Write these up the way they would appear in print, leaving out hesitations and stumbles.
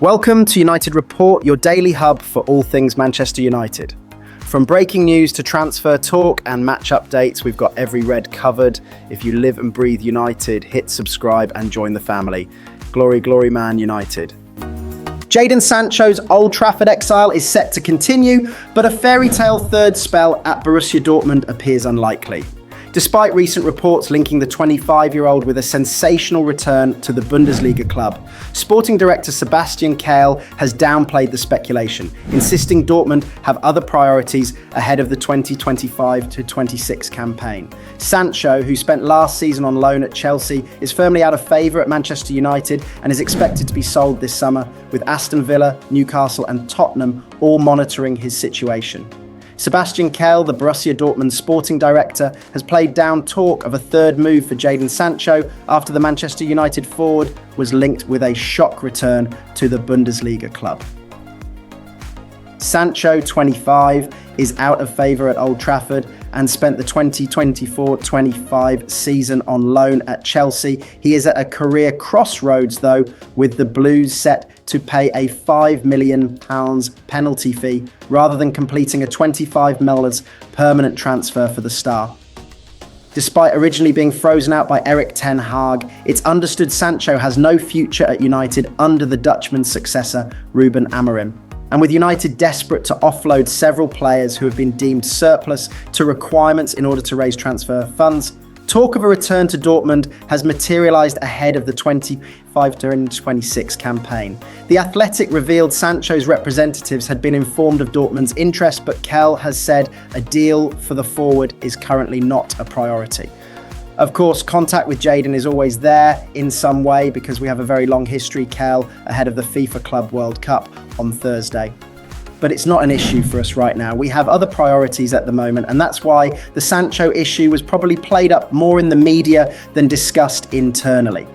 Welcome to United Report, your daily hub for all things Manchester United. From breaking news to transfer talk and match updates, we've got every red covered. If you live and breathe United, hit subscribe and join the family. Glory, glory, Man United. Jadon Sancho's Old Trafford exile is set to continue, but a fairy tale third spell at Borussia Dortmund appears unlikely. Despite recent reports linking the 25-year-old with a sensational return to the Bundesliga club, sporting director Sebastian Kehl has downplayed the speculation, insisting Dortmund have other priorities ahead of the 2025-26 campaign. Sancho, who spent last season on loan at Chelsea, is firmly out of favour at Manchester United and is expected to be sold this summer, with Aston Villa, Newcastle and Tottenham all monitoring his situation. Sebastian Kehl, the Borussia Dortmund sporting director, has played down talk of a third move for Jadon Sancho after the Manchester United forward was linked with a shock return to the Bundesliga club. Sancho, 25, is out of favour at Old Trafford and spent the 2024-25 season on loan at Chelsea. He is at a career crossroads though, with the Blues set to pay a £5 million penalty fee rather than completing a $25 million permanent transfer for the star. Despite originally being frozen out by Erik ten Hag, it's understood Sancho has no future at United under the Dutchman's successor, Ruben Amorim. And with United desperate to offload several players who have been deemed surplus to requirements in order to raise transfer funds, talk of a return to Dortmund has materialised ahead of the 25-26 campaign. The Athletic revealed Sancho's representatives had been informed of Dortmund's interest, but Kehl has said a deal for the forward is currently not a priority. Of course, contact with Jadon is always there in some way because we have a very long history, Kehl, ahead of the FIFA Club World Cup on Thursday. But it's not an issue for us right now. We have other priorities at the moment, and that's why the Sancho issue was probably played up more in the media than discussed internally.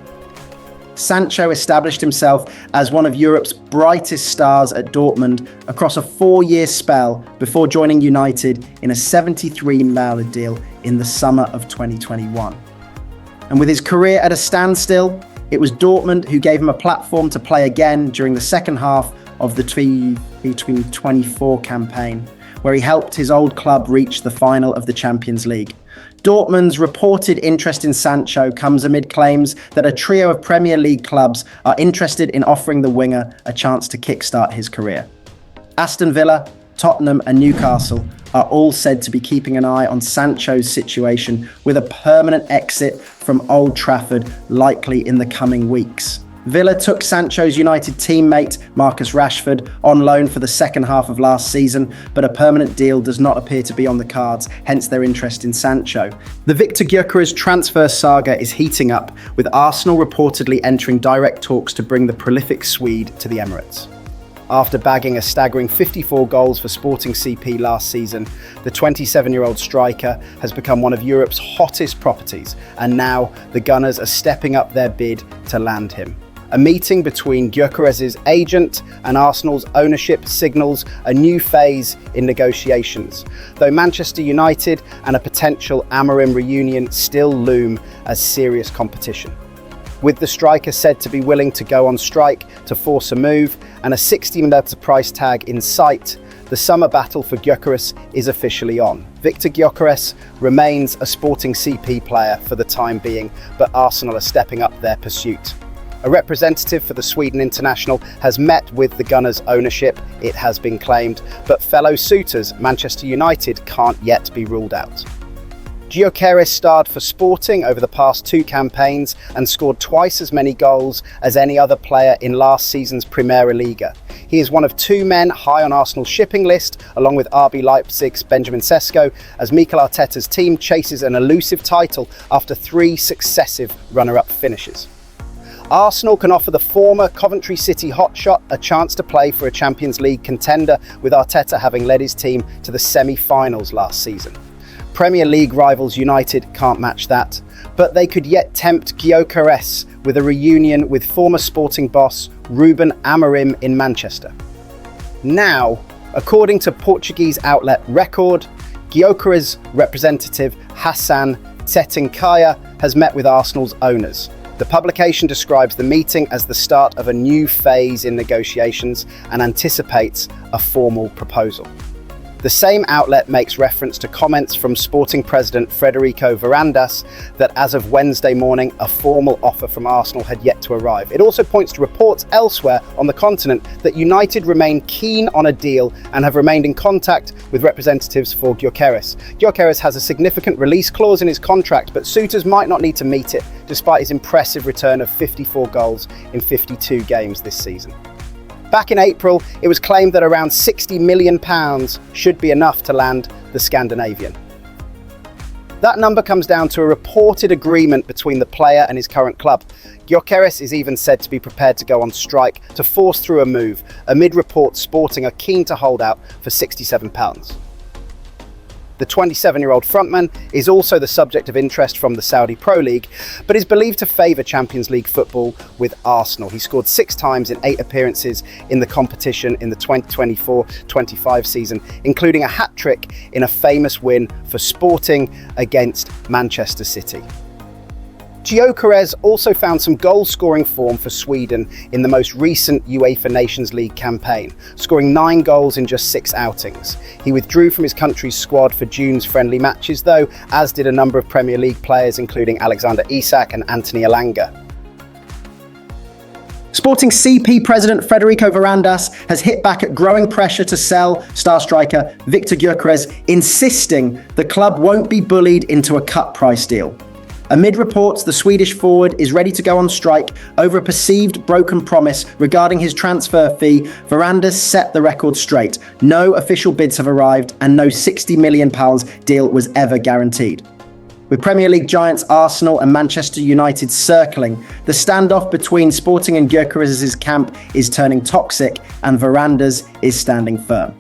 Sancho established himself as one of Europe's brightest stars at Dortmund across a 4-year spell before joining United in a £73 million deal in the summer of 2021. And with his career at a standstill, it was Dortmund who gave him a platform to play again during the second half of the 2024 campaign, where he helped his old club reach the final of the Champions League. Dortmund's reported interest in Sancho comes amid claims that a trio of Premier League clubs are interested in offering the winger a chance to kickstart his career. Aston Villa, Tottenham and Newcastle are all said to be keeping an eye on Sancho's situation, with a permanent exit from Old Trafford likely in the coming weeks. Villa took Sancho's United teammate Marcus Rashford on loan for the second half of last season, but a permanent deal does not appear to be on the cards, hence their interest in Sancho. The Victor Gyokeres transfer saga is heating up, with Arsenal reportedly entering direct talks to bring the prolific Swede to the Emirates. After bagging a staggering 54 goals for Sporting CP last season, the 27-year-old striker has become one of Europe's hottest properties, and now the Gunners are stepping up their bid to land him. A meeting between Gyokeres' agent and Arsenal's ownership signals a new phase in negotiations, though Manchester United and a potential Amorim reunion still loom as serious competition. With the striker said to be willing to go on strike to force a move and a £60 million price tag in sight, the summer battle for Gyokeres is officially on. Victor Gyokeres remains a Sporting CP player for the time being, but Arsenal are stepping up their pursuit. A representative for the Sweden international has met with the Gunners' ownership, it has been claimed, but fellow suitors, Manchester United, can't yet be ruled out. Gyokeres starred for Sporting over the past 2 campaigns and scored twice as many goals as any other player in last season's Primera Liga. He is one of 2 men high on Arsenal's shipping list, along with RB Leipzig's Benjamin Sesko, as Mikel Arteta's team chases an elusive title after 3 successive runner-up finishes. Arsenal can offer the former Coventry City hotshot a chance to play for a Champions League contender, with Arteta having led his team to the semi-finals last season. Premier League rivals United can't match that, but they could yet tempt Gyokeres with a reunion with former Sporting boss Ruben Amorim in Manchester. Now, according to Portuguese outlet Record, Gyokeres representative Hassan Tetinkaya has met with Arsenal's owners. The publication describes the meeting as the start of a new phase in negotiations and anticipates a formal proposal. The same outlet makes reference to comments from Sporting president Federico Varandas that as of Wednesday morning, a formal offer from Arsenal had yet to arrive. It also points to reports elsewhere on the continent that United remain keen on a deal and have remained in contact with representatives for Gyokeres. Gyokeres has a significant release clause in his contract, but suitors might not need to meet it, despite his impressive return of 54 goals in 52 games this season. Back in April, it was claimed that around £60 million should be enough to land the Scandinavian. That number comes down to a reported agreement between the player and his current club. Gyokeres is even said to be prepared to go on strike to force through a move, amid reports Sporting are keen to hold out for £67. The 27-year-old frontman is also the subject of interest from the Saudi Pro League, but is believed to favour Champions League football with Arsenal. He scored 6 times in 8 appearances in the competition in the 2024-25 season, including a hat-trick in a famous win for Sporting against Manchester City. Gyokeres also found some goal-scoring form for Sweden in the most recent UEFA Nations League campaign, scoring 9 goals in just 6 outings. He withdrew from his country's squad for June's friendly matches though, as did a number of Premier League players including Alexander Isak and Anthony Elanga. Sporting CP president Federico Varandas has hit back at growing pressure to sell star striker Victor Gyokeres, insisting the club won't be bullied into a cut price deal. Amid reports, the Swedish forward is ready to go on strike over a perceived broken promise regarding his transfer fee. Varandas set the record straight. No official bids have arrived and no £60 million deal was ever guaranteed. With Premier League giants Arsenal and Manchester United circling, the standoff between Sporting and Gyokeres' camp is turning toxic and Varandas is standing firm.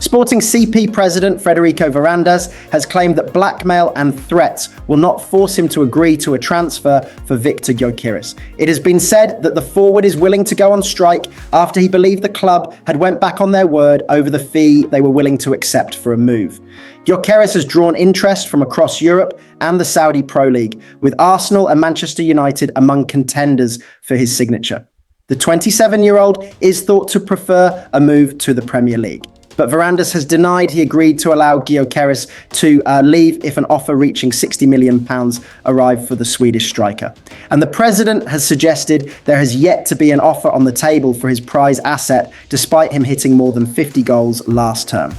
Sporting CP president Federico Varandas has claimed that blackmail and threats will not force him to agree to a transfer for Victor Gyokeres. It has been said that the forward is willing to go on strike after he believed the club had went back on their word over the fee they were willing to accept for a move. Gyokeres has drawn interest from across Europe and the Saudi Pro League, with Arsenal and Manchester United among contenders for his signature. The 27-year-old is thought to prefer a move to the Premier League. But Varandas has denied he agreed to allow Gyokeres to leave if an offer reaching £60 million arrived for the Swedish striker. And the president has suggested there has yet to be an offer on the table for his prize asset, despite him hitting more than 50 goals last term.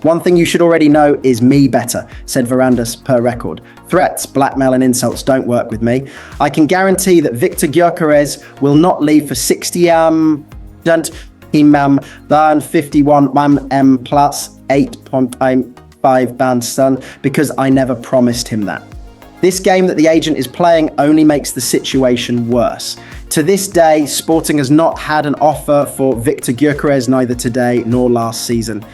One thing you should already know is me better, said Varandas per record. Threats, blackmail and insults don't work with me. I can guarantee that Victor Gyokeres will not leave for 60 than 51 plus 8.5 band because I never promised him that. This game that the agent is playing only makes the situation worse. To this day, Sporting has not had an offer for Victor Gyokeres, neither today nor last season.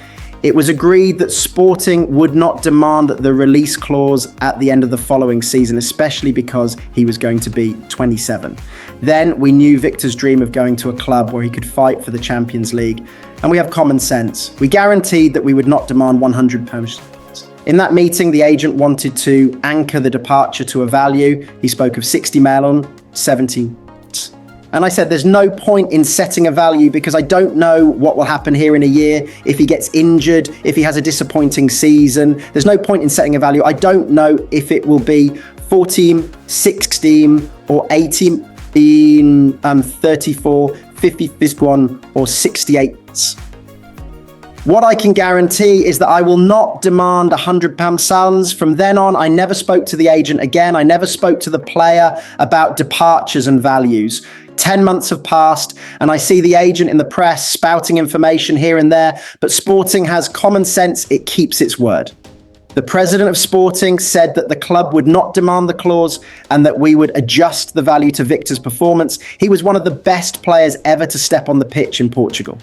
It was agreed that Sporting would not demand the release clause at the end of the following season, especially because he was going to be 27. Then we knew Victor's dream of going to a club where he could fight for the Champions League, and we have common sense. We guaranteed that we would not demand £100. In that meeting, the agent wanted to anchor the departure to a value. He spoke of 60 million, 70. And I said, there's no point in setting a value because I don't know what will happen here in a year. If he gets injured, if he has a disappointing season, there's no point in setting a value. I don't know if it will be 14, 16 or 18, 34, 51 or 68. What I can guarantee is that I will not demand £100 sums. From then on, I never spoke to the agent again. I never spoke to the player about departures and values. 10 months have passed and I see the agent in the press spouting information here and there, but Sporting has common sense. It keeps its word. The president of Sporting said that the club would not demand the clause and that we would adjust the value to Victor's performance. He was one of the best players ever to step on the pitch in Portugal.